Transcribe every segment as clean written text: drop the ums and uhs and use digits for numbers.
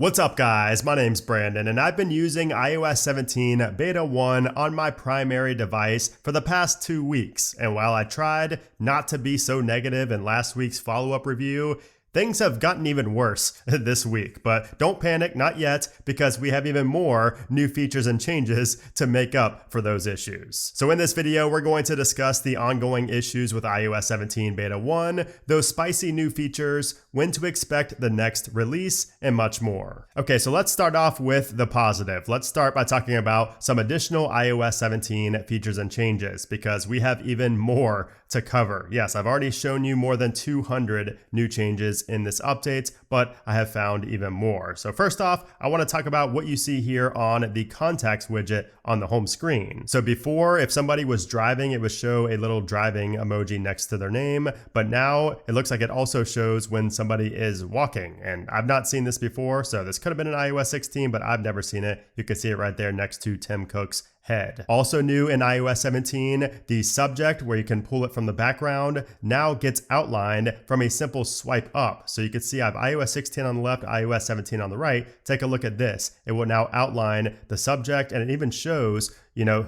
What's up guys, my name's Brandon and I've been using iOS 17 Beta 1 on my primary device for the past 2 weeks, and while I tried not to be so negative in last week's follow-up review, things have gotten even worse this week. But don't panic, not yet, because we have even more new features and changes to make up for those issues. So in this video, we're going to discuss the ongoing issues with iOS 17 Beta 1, those spicy new features, when to expect the next release, and much more. Okay, so let's start off with the positive. Let's start by talking about some additional iOS 17 features and changes, because we have even more to cover. Yes, I've already shown you more than 200 new changes in this update, but I have found even more. So first off, I want to talk about what you see here on the contacts widget on the home screen. So before, if somebody was driving, it would show a little driving emoji next to their name, but now it looks like it also shows when somebody is walking. And I've not seen this before, so this could have been in iOS 16, but I've never seen it. You can see it right there next to Tim Cook's head. Also new in iOS 17, the subject, where you can pull it from the background, now gets outlined from a simple swipe up. So you can see I have iOS 16 on the left, iOS 17 on the right. Take a look at this. It will now outline the subject, and it even shows,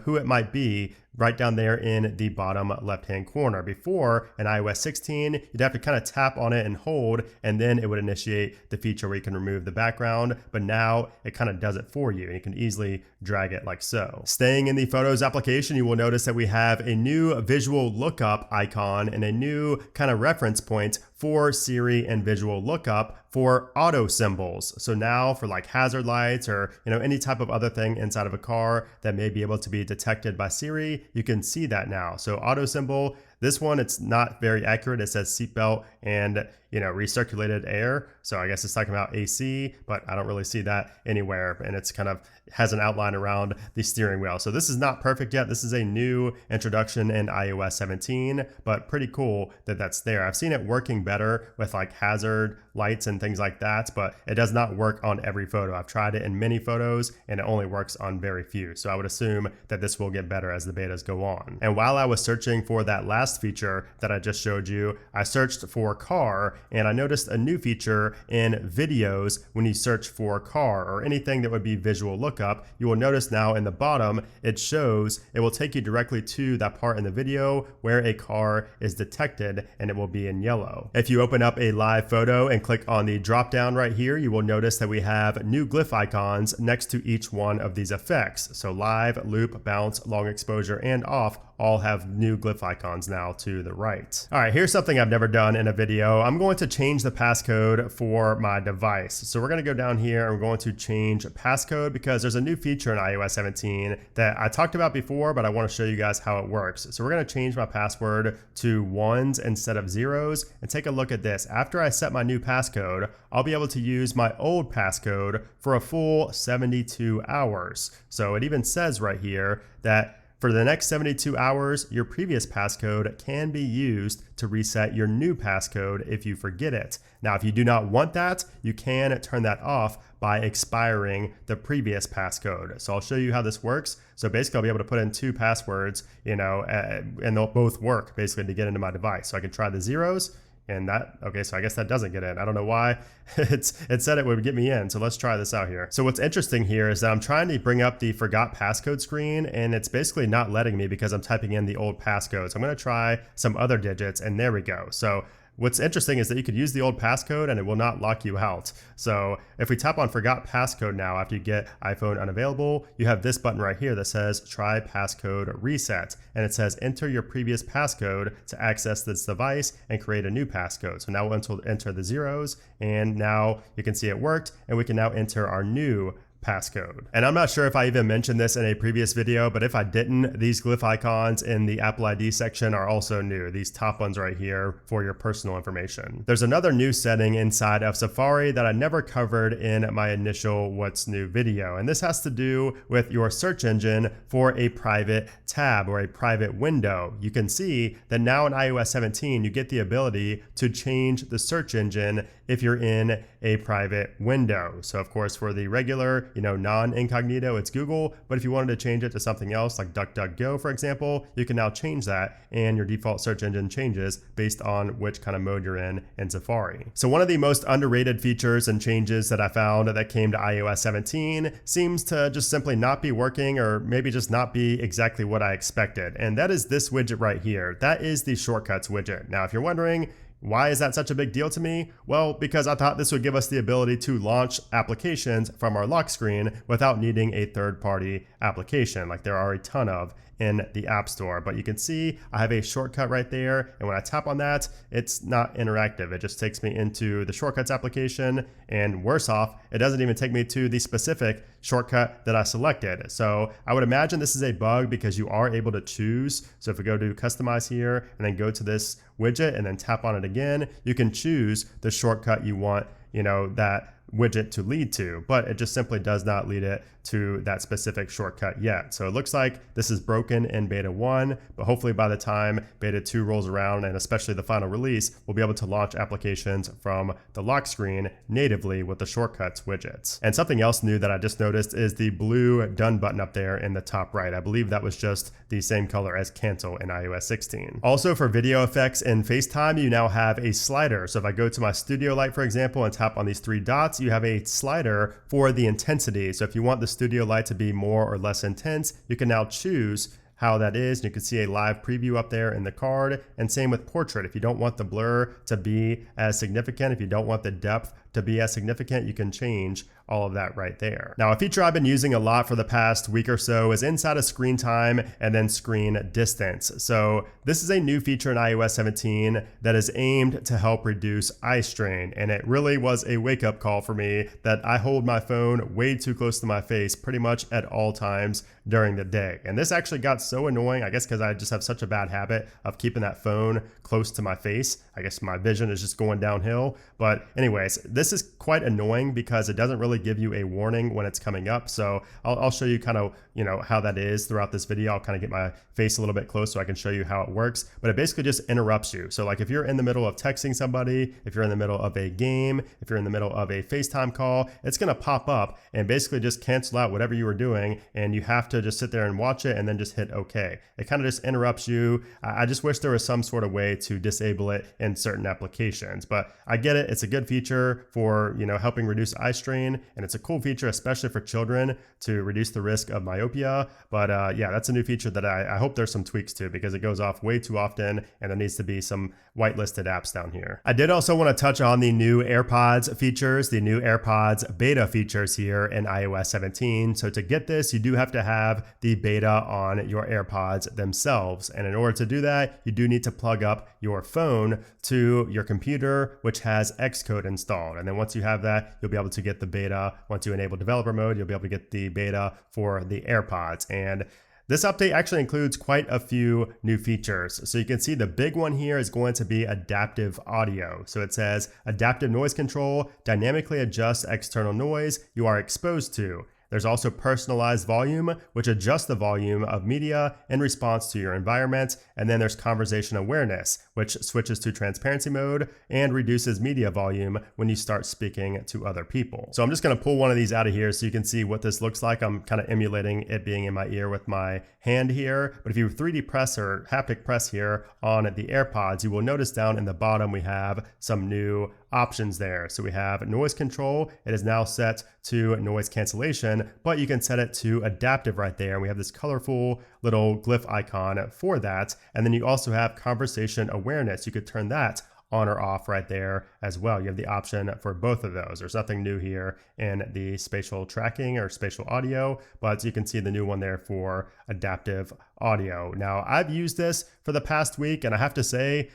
who it might be right down there in the bottom left-hand corner. Before, in iOS 16, you'd have to kind of tap on it and hold, and then it would initiate the feature where you can remove the background, but now it kind of does it for you, and you can easily drag it like so. Staying in the Photos application, you will notice that we have a new visual lookup icon and a new kind of reference point for Siri and visual lookup for auto symbols. So now for like hazard lights or any type of other thing inside of a car that may be able to be detected by Siri, you can see that now. So auto symbol, this one, it's not very accurate. It says seatbelt and recirculated air. So I guess it's talking about AC, but I don't really see that anywhere. And it's kind of has an outline around the steering wheel. So this is not perfect yet. This is a new introduction in iOS 17, but pretty cool that that's there. I've seen it working better with like hazard lights and things like that, but it does not work on every photo. I've tried it in many photos and it only works on very few. So I would assume that this will get better as the betas go on. And while I was searching for that last feature that I just showed you, I searched for car and I noticed a new feature in videos. When you search for car or anything that would be visual lookup, you will notice now in the bottom, it will take you directly to that part in the video where a car is detected, and it will be in yellow. If you open up a live photo and click on the drop down right here, you will notice that we have new glyph icons next to each one of these effects. So live, loop, bounce, long exposure, and off all have new glyph icons now to the right. All right, here's something I've never done in a video. I'm going to change the passcode for my device. So we're going to go down here and we're going to change passcode because there's a new feature in iOS 17 that I talked about before, but I want to show you guys how it works. So we're going to change my password to ones instead of zeros, and take a look at this. After I set my new passcode, I'll be able to use my old passcode for a full 72 hours. So it even says right here that for the next 72 hours, your previous passcode can be used to reset your new passcode if you forget it. Now, if you do not want that, you can turn that off by expiring the previous passcode. So I'll show you how this works. So basically I'll be able to put in two passwords, and they'll both work basically to get into my device. So I can try the zeros. And okay, so I guess that doesn't get in. I don't know why. It said it would get me in, so let's try this out here. So what's interesting here is that I'm trying to bring up the forgot passcode screen, and it's basically not letting me because I'm typing in the old passcode. So I'm gonna try some other digits, and there we go. So what's interesting is that you could use the old passcode and it will not lock you out. So if we tap on forgot passcode now, after you get iPhone unavailable, you have this button right here that says try passcode reset. And it says enter your previous passcode to access this device and create a new passcode. So now we'll enter the zeros, and now you can see it worked, and we can now enter our new passcode. And I'm not sure if I even mentioned this in a previous video, but if I didn't, these glyph icons in the Apple ID section are also new. These top ones right here for your personal information. There's another new setting inside of Safari that I never covered in my initial What's New video. And this has to do with your search engine for a private tab or a private window. You can see that now in iOS 17, you get the ability to change the search engine if you're in a private window. So of course, for the regular here, non-incognito, it's Google. But if you wanted to change it to something else like DuckDuckGo, for example, you can now change that and your default search engine changes based on which kind of mode you're in Safari. So one of the most underrated features and changes that I found that came to iOS 17 seems to just simply not be working, or maybe just not be exactly what I expected. And that is this widget right here. That is the shortcuts widget. Now, if you're wondering, why is that such a big deal to me? Well, because I thought this would give us the ability to launch applications from our lock screen without needing a third-party application, like there are a ton of in the App Store. But you can see I have a shortcut right there, and when I tap on that, it's not interactive. It just takes me into the shortcuts application, and worse off, it doesn't even take me to the specific shortcut that I selected. So I would imagine this is a bug because you are able to choose. So if we go to customize here and then go to this widget and then tap on it again, you can choose the shortcut you want, that widget to lead to, but it just simply does not lead it to that specific shortcut yet. So it looks like this is broken in beta 1, but hopefully by the time beta 2 rolls around, and especially the final release, we'll be able to launch applications from the lock screen natively with the shortcuts widgets. And something else new that I just noticed is the blue done button up there in the top right. I believe that was just the same color as cancel in iOS 16. Also, for video effects in FaceTime, you now have a slider. So if I go to my studio light, for example, and tap on these 3 dots, you have a slider for the intensity. So if you want the studio light to be more or less intense, you can now choose how that is. And you can see a live preview up there in the card, and same with portrait. If you don't want the blur to be as significant, if you don't want the depth to be as significant, you can change all of that right there. Now, a feature I've been using a lot for the past week or so is inside of screen time and then screen distance. So this is a new feature in iOS 17 that is aimed to help reduce eye strain. And it really was a wake-up call for me that I hold my phone way too close to my face pretty much at all times during the day. And this actually got so annoying, I guess because I just have such a bad habit of keeping that phone close to my face. I guess my vision is just going downhill. But anyways, this is quite annoying because it doesn't really give you a warning when it's coming up. So I'll show you kind of, how that is throughout this video. I'll kind of get my face a little bit close so I can show you how it works. But it basically just interrupts you. So like if you're in the middle of texting somebody, if you're in the middle of a game, if you're in the middle of a FaceTime call, it's going to pop up and basically just cancel out whatever you were doing. And you have to just sit there and watch it and then just hit OK. It kind of just interrupts you. I just wish there was some sort of way to disable it in certain applications. But I get it. It's a good feature for, helping reduce eye strain. And it's a cool feature, especially for children, to reduce the risk of myopia. But yeah, that's a new feature that I hope there's some tweaks to, because it goes off way too often and there needs to be some whitelisted apps down here. I did also want to touch on the new AirPods features, the new AirPods beta features here in iOS 17. So to get this, you do have to have the beta on your AirPods themselves. And in order to do that, you do need to plug up your phone to your computer, which has Xcode installed. And then once you have that, you'll be able to get the beta. Once you enable developer mode, you'll be able to get the beta for the AirPods. And this update actually includes quite a few new features. So you can see the big one here is going to be adaptive audio. So it says adaptive noise control, dynamically adjusts external noise you are exposed to. There's also personalized volume, which adjusts the volume of media in response to your environment. And then there's conversation awareness, which switches to transparency mode and reduces media volume when you start speaking to other people. So I'm just going to pull one of these out of here so you can see what this looks like. I'm kind of emulating it being in my ear with my hand here. But if you 3D press or haptic press here on the AirPods, you will notice down in the bottom we have some new options there. So we have noise control. It is now set to noise cancellation, but you can set it to adaptive right there. And we have this colorful little glyph icon for that. And then you also have conversation awareness. You could turn that on or off right there as well. You have the option for both of those. There's nothing new here in the spatial tracking or spatial audio, but you can see the new one there for adaptive audio. Now, I've used this for the past week, and I have to say,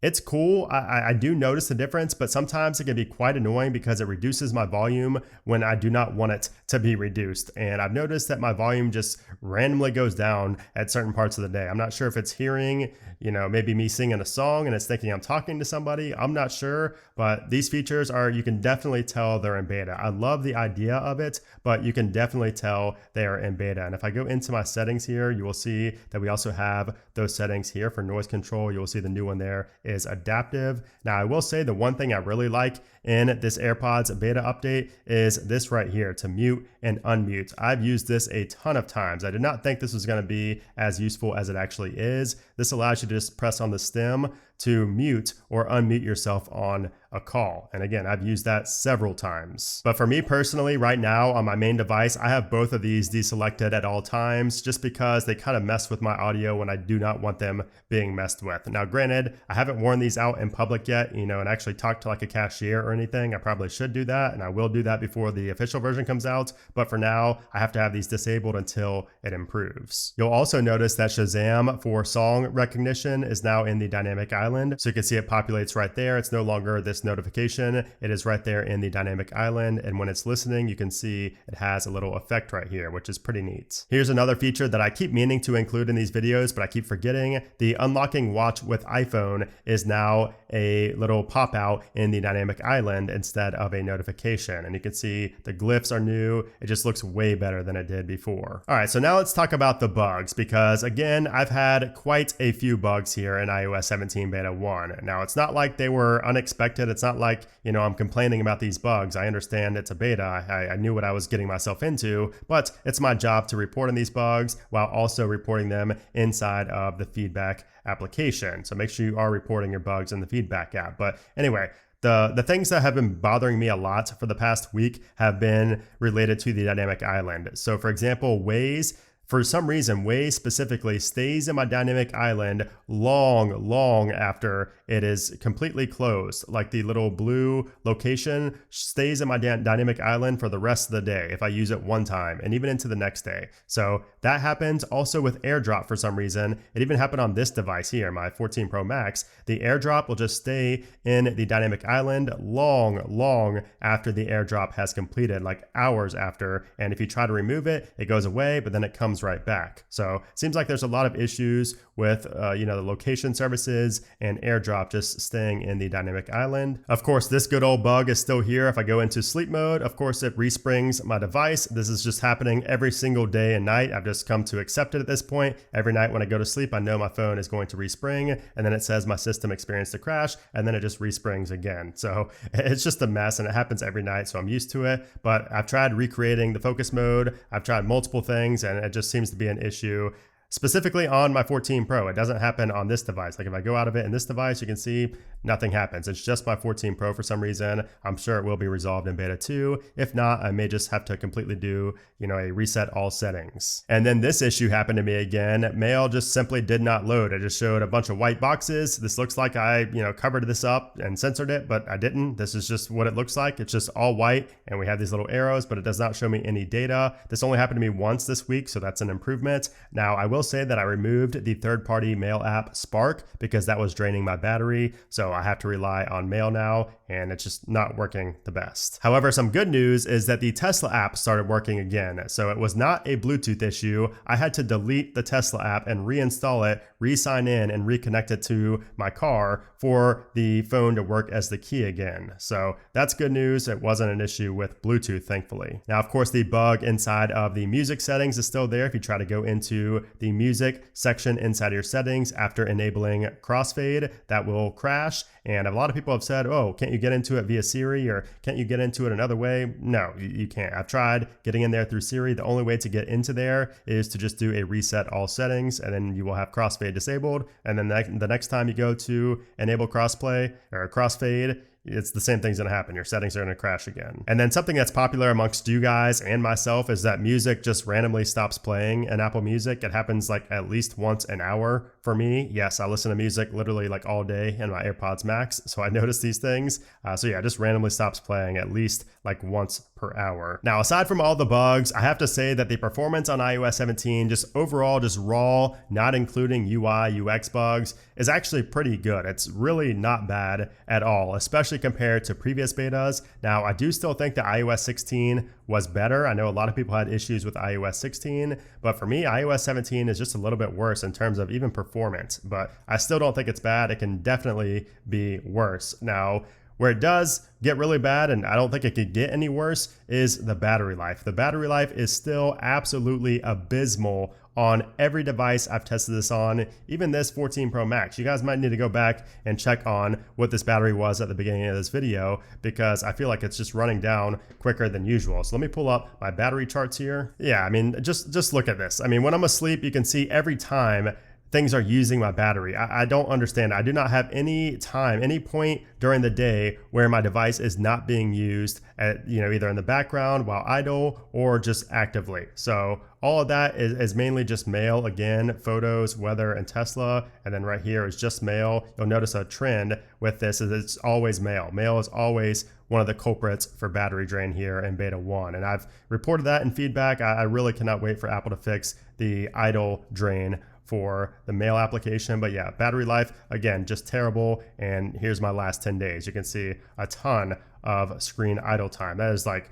it's cool. I do notice the difference, but sometimes it can be quite annoying because it reduces my volume when I do not want it to be reduced. And I've noticed that my volume just randomly goes down at certain parts of the day. I'm not sure if it's hearing, maybe me singing a song and it's thinking I'm talking to somebody. I'm not sure, but these features you can definitely tell they're in beta. I love the idea of it, but you can definitely tell they are in beta. And if I go into my settings here, you will see that we also have those settings here for noise control. You will see the new one there is adaptive. Now, I will say the one thing I really like in this AirPods beta update is this right here, to mute and unmute. I've used this a ton of times. I did not think this was going to be as useful as it actually is. This allows you to just press on the stem to mute or unmute yourself on a call. And again, I've used that several times. But for me personally, right now on my main device, I have both of these deselected at all times just because they kind of mess with my audio when I do not want them being messed with. Now, granted, I haven't worn these out in public yet, and actually talked to like a cashier or anything. I probably should do that, and I will do that before the official version comes out. But for now, I have to have these disabled until it improves. You'll also notice that Shazam for song recognition is now in the dynamic island. So you can see it populates right there. It's no longer this notification. It is right there in the dynamic island. And when it's listening, you can see it has a little effect right here, which is pretty neat. Here's another feature that I keep meaning to include in these videos, but I keep forgetting. The unlocking watch with iPhone is now a little pop out in the dynamic island instead of a notification. And you can see the glyphs are new. It just looks way better than it did before. All right, so now let's talk about the bugs, because again, I've had quite a few bugs here in iOS 17 beta 1. Now, it's not like they were unexpected. It's not like, I'm complaining about these bugs. I understand it's a beta. I knew what I was getting myself into, but it's my job to report on these bugs while also reporting them inside of the feedback application. So make sure you are reporting your bugs in the feedback app. But anyway, the things that have been bothering me a lot for the past week have been related to the dynamic island. So for example, Waze, for some reason, Waze specifically stays in my dynamic island long after it is completely closed. Like the little blue location stays in my dynamic island for the rest of the day if I use it one time, and even into the next day. So that happens also with AirDrop for some reason. It even happened on this device here, my 14 Pro Max. The AirDrop will just stay in the dynamic island long after the AirDrop has completed, like hours after. And if you try to remove it, it goes away, but then it comes right back. So it seems like there's a lot of issues with the location services and AirDrop just staying in the dynamic island. Of course, this good old bug is still here. If I go into sleep mode, of course it resprings my device. This is just happening every single day and night. I've just come to accept it at this point. Every night when I go to sleep, I know my phone is going to respring, and then it says my system experienced a crash, and then it just resprings again. So it's just a mess, and it happens every night, so I'm used to it. But I've tried recreating the focus mode. I've tried multiple things, and it just seems to be an issue. Specifically on my 14 Pro, it doesn't happen on this device. Like if I go out of it in this device, you can see nothing happens. It's just my 14 Pro for some reason. I'm sure it will be resolved in beta 2. If not, I may just have to completely do, a reset all settings. And then this issue happened to me again. Mail just simply did not load. It just showed a bunch of white boxes. This looks like I, covered this up and censored it, but I didn't. This is just what it looks like. It's just all white, and we have these little arrows, but it does not show me any data. This only happened to me once this week, so that's an improvement. Now, I will say that I removed the third-party mail app Spark because that was draining my battery, so I have to rely on Mail now, and it's just not working the best. However, some good news is that the Tesla app started working again, so it was not a Bluetooth issue. I had to delete the Tesla app and reinstall it, re-sign in, and reconnect it to my car for the phone to work as the key again. So that's good news. It wasn't an issue with Bluetooth, thankfully. Now, of course, the bug inside of the music settings is still there. If you try to go into the music section inside of your settings after enabling crossfade, that will crash. And a lot of people have said, oh, can't you get into it via Siri, or can't you get into it another way? No, you can't. I've tried getting in there through Siri. The only way to get into there is to just do a reset all settings, and then you will have crossfade disabled. And then the next time you go to enable crossplay or crossfade, it's the same thing's gonna happen. Your settings are gonna crash again. And then something that's popular amongst you guys and myself is that music just randomly stops playing in Apple Music. It happens like at least once an hour for me. Yes, I listen to music literally like all day in my AirPods Max, so I notice these things. So yeah, it just randomly stops playing at least like once per hour. Now, aside from all the bugs, I have to say that the performance on iOS 17, just overall, just raw, not including UI, UX bugs, is actually pretty good. It's really not bad at all, especially compared to previous betas. Now, I do still think that iOS 16 was better. I know a lot of people had issues with iOS 16, but for me, iOS 17 is just a little bit worse in terms of even performance, but I still don't think it's bad. It can definitely be worse. Now, where it does get really bad, and I don't think it could get any worse, is the battery life. The battery life is still absolutely abysmal on every device I've tested this on, even this 14 Pro Max. You guys might need to go back and check on what this battery was at the beginning of this video, because I feel like it's just running down quicker than usual. So let me pull up my battery charts here. Yeah, I mean, just look at this. I mean, when I'm asleep, you can see every time things are using my battery. I don't understand. I do not have any time, any point during the day where my device is not being used at, either in the background while idle or just actively. So all of that is mainly just mail. Again, photos, weather, and Tesla. And then right here is just mail. You'll notice a trend with this is it's always mail. Mail is always one of the culprits for battery drain here in beta 1. And I've reported that in feedback. I really cannot wait for Apple to fix the idle drain for the mail application. But yeah, battery life, again, just terrible. And here's my last 10 days. You can see a ton of screen idle time. That is like,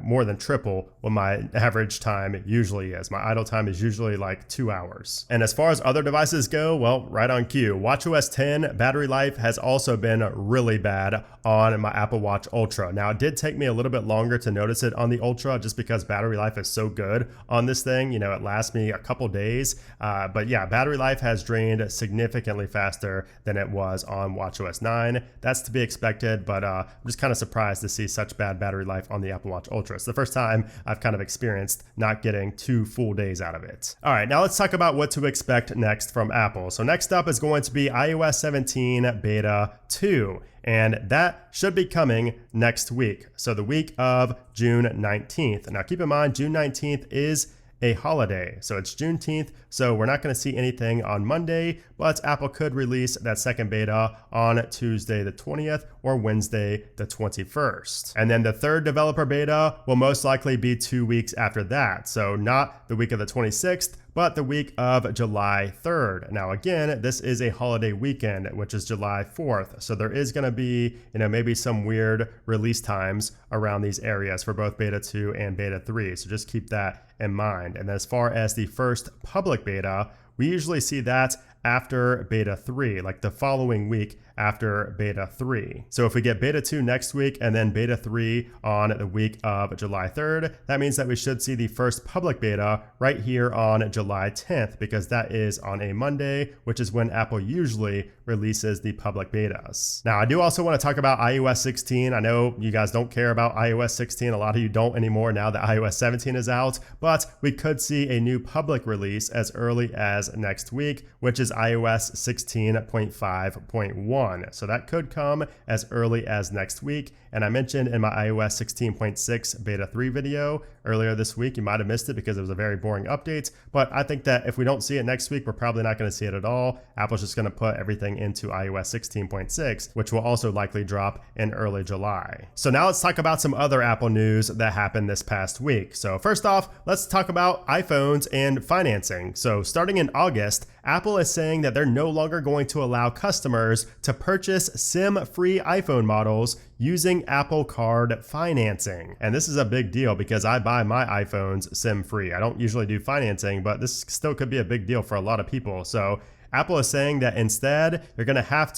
more than triple what my average time usually is. My idle time is usually like 2 hours. And as far as other devices go, well, right on cue. WatchOS 10 battery life has also been really bad on my Apple Watch Ultra. Now, it did take me a little bit longer to notice it on the Ultra just because battery life is so good on this thing. It lasts me a couple days. But yeah, battery life has drained significantly faster than it was on WatchOS 9. That's to be expected, but I'm just kind of surprised to see such bad battery life on the Apple Watch Ultra. It's the first time I've kind of experienced not getting 2 full days out of it. All right, now let's talk about what to expect next from Apple. So next up is going to be iOS 17 Beta 2. And that should be coming next week. So the week of June 19th. Now keep in mind, June 19th is a holiday. So it's Juneteenth, so we're not going to see anything on Monday, but Apple could release that second beta on Tuesday the 20th or Wednesday the 21st. And then the third developer beta will most likely be 2 weeks after that. So not the week of the 26th, but the week of July 3rd. Now again, this is a holiday weekend, which is July 4th. So there is going to be, maybe some weird release times around these areas for both beta 2 and beta 3. So just keep that in mind. And as far as the first public beta, we usually see that after beta 3, like the following week after beta 3. So if we get beta 2 next week and then beta 3 on the week of July 3rd, that means that we should see the first public beta right here on July 10th, because that is on a Monday, which is when Apple usually releases the public betas. Now, I do also want to talk about iOS 16. I know you guys don't care about iOS 16. A lot of you don't anymore now that iOS 17 is out, but we could see a new public release as early as next week, which is iOS 16.5.1. So that could come as early as next week. And I mentioned in my iOS 16.6 beta 3 video earlier this week, you might have missed it because it was a very boring update, but I think that if we don't see it next week, we're probably not going to see it at all. Apple's just going to put everything into iOS 16.6, which will also likely drop in early July. So now let's talk about some other Apple news that happened this past week. So first off, let's talk about iPhones and financing. So starting in August, Apple is saying that they're no longer going to allow customers to purchase SIM-free iPhone models using Apple Card financing. And this is a big deal because I buy my iPhones SIM-free. I don't usually do financing, but this still could be a big deal for a lot of people. So Apple is saying that instead, you're going to have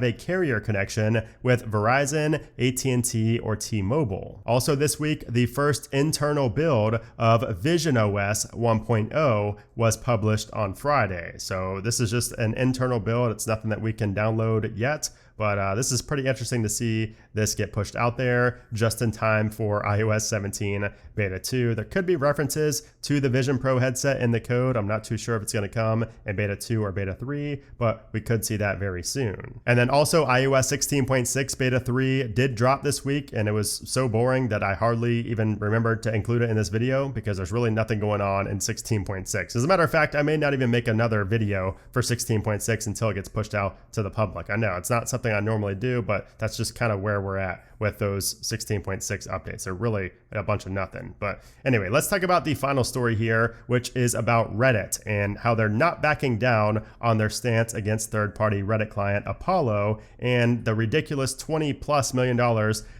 a carrier connection with Verizon, AT&T, or T-Mobile. Also this week, the first internal build of visionOS 1.0 was published on Friday. So this is just an internal build. It's nothing that we can download yet. But this is pretty interesting to see this get pushed out there just in time for iOS 17 Beta 2. There could be references to the Vision Pro headset in the code. I'm not too sure if it's going to come in Beta 2 or Beta 3, but we could see that very soon. And then also iOS 16.6 Beta 3 did drop this week, and it was so boring that I hardly even remembered to include it in this video because there's really nothing going on in 16.6. As a matter of fact, I may not even make another video for 16.6 until it gets pushed out to the public. I know it's not something I normally do, but that's just kind of where we're at with those 16.6 updates. They're really a bunch of nothing. But anyway, let's talk about the final story here, which is about Reddit and how they're not backing down on their stance against third-party Reddit client Apollo and the ridiculous $20+ million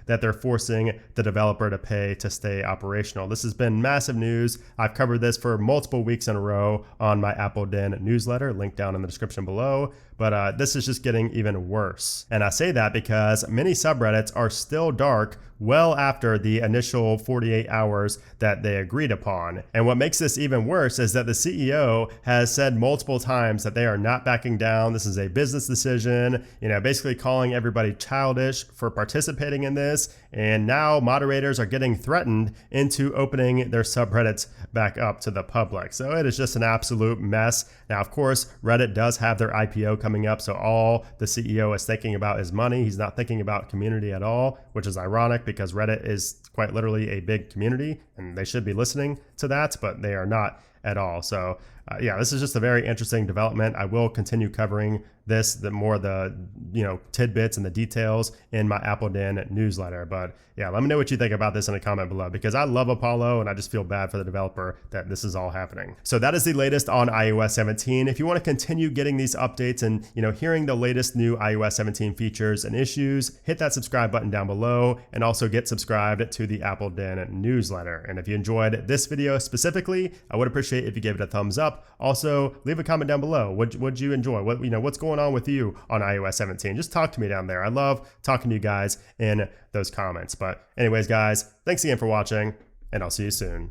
that they're forcing the developer to pay to stay operational. This has been massive news. I've covered this for multiple weeks in a row on my Apple Den newsletter, linked down in the description below. But this is just getting even worse. And I say that because many subreddits are still dark well after the initial 48 hours that they agreed upon. And what makes this even worse is that the CEO has said multiple times that they are not backing down. This is a business decision, basically calling everybody childish for participating in this. And now moderators are getting threatened into opening their subreddits back up to the public. So it is just an absolute mess. Now, of course, Reddit does have their IPO coming up, so all the CEO is thinking about is money. He's not thinking about community at all, which is ironic because Reddit is quite literally a big community and they should be listening to that, but they are not at all. So yeah, this is just a very interesting development. I will continue covering this, the tidbits and the details in my Apple Den newsletter. But yeah, let me know what you think about this in a comment below, because I love Apollo and I just feel bad for the developer that this is all happening. So that is the latest on iOS 17. If you want to continue getting these updates and hearing the latest new iOS 17 features and issues, hit that subscribe button down below and also get subscribed to the Apple Den newsletter. And if you enjoyed this video specifically, I would appreciate if you gave it a thumbs up. Also, leave a comment down below. What'd you enjoy? What's going on with you on iOS 17? Just talk to me down there. I love talking to you guys in those comments. But anyways, guys, thanks again for watching, and I'll see you soon.